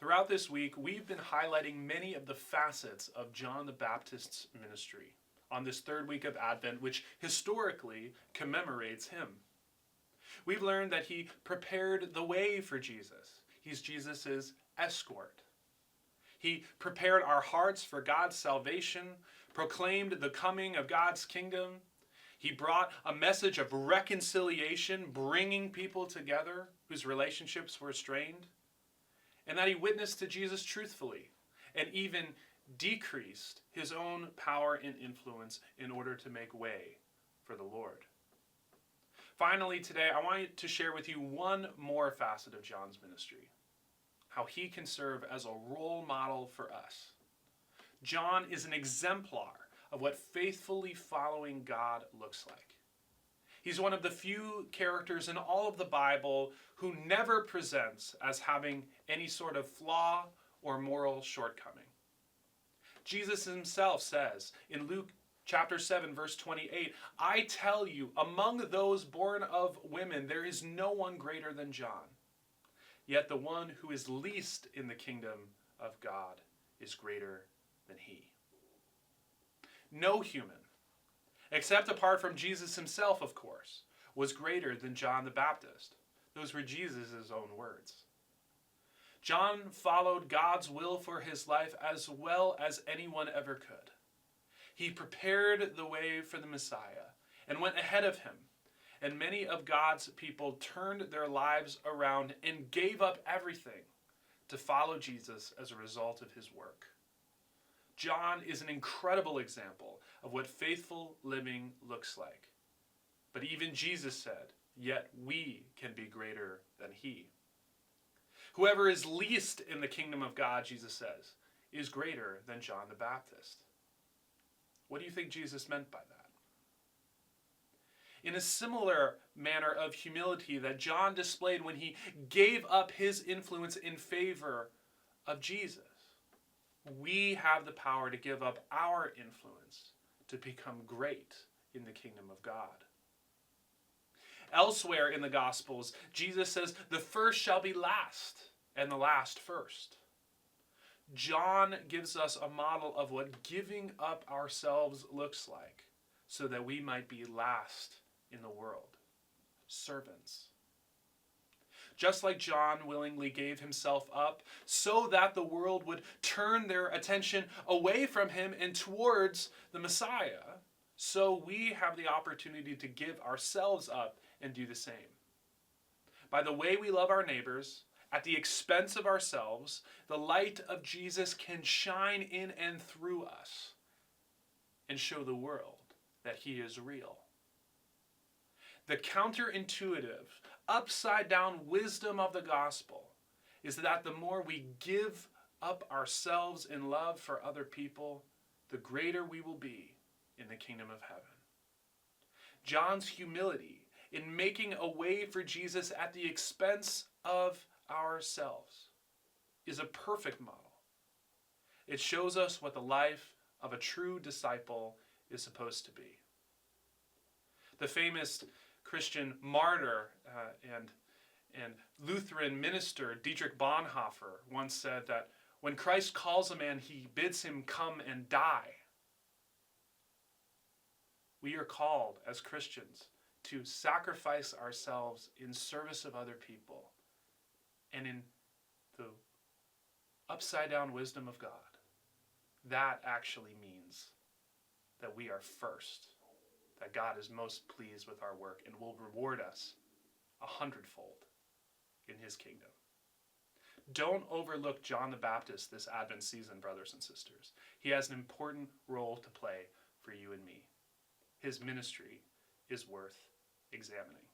Throughout this week, we've been highlighting many of the facets of John the Baptist's ministry on this third week of Advent, which historically commemorates him. We've learned that he prepared the way for Jesus. He's Jesus' escort. He prepared our hearts for God's salvation, proclaimed the coming of God's kingdom. He brought a message of reconciliation, bringing people together whose relationships were strained, and that he witnessed to Jesus truthfully and even decreased his own power and influence in order to make way for the Lord. Finally, today, I want to share with you one more facet of John's ministry, how he can serve as a role model for us. John is an exemplar of what faithfully following God looks like. He's one of the few characters in all of the Bible who never presents as having any sort of flaw or moral shortcoming. Jesus himself says in Luke chapter 7, verse 28, "I tell you, among those born of women, there is no one greater than John. Yet the one who is least in the kingdom of God is greater than he." No human, except apart from Jesus himself, of course, was greater than John the Baptist. Those were Jesus' own words. John followed God's will for his life as well as anyone ever could. He prepared the way for the Messiah and went ahead of him, and many of God's people turned their lives around and gave up everything to follow Jesus as a result of his work. John is an incredible example of what faithful living looks like. But even Jesus said, "Yet we can be greater than he." Whoever is least in the kingdom of God, Jesus says, is greater than John the Baptist. What do you think Jesus meant by that? In a similar manner of humility that John displayed when he gave up his influence in favor of Jesus, we have the power to give up our influence to become great in the kingdom of God. Elsewhere in the Gospels, Jesus says, "The first shall be last, and the last first." John gives us a model of what giving up ourselves looks like so that we might be last in the world. Servants. Just like John willingly gave himself up so that the world would turn their attention away from him and towards the Messiah, so we have the opportunity to give ourselves up and do the same. By the way we love our neighbors, at the expense of ourselves, the light of Jesus can shine in and through us and show the world that he is real. The counterintuitive, upside-down wisdom of the gospel is that the more we give up ourselves in love for other people, the greater we will be in the kingdom of heaven. John's humility in making a way for Jesus at the expense of ourselves is a perfect model. It shows us what the life of a true disciple is supposed to be. The famous Christian martyr and Lutheran minister Dietrich Bonhoeffer once said that when Christ calls a man, he bids him come and die. We are called as Christians to sacrifice ourselves in service of other people and in the upside-down wisdom of God. That actually means that we are first, that God is most pleased with our work and will reward us 100-fold in his kingdom. Don't overlook John the Baptist this Advent season, brothers and sisters. He has an important role to play for you and me. His ministry is worth examining.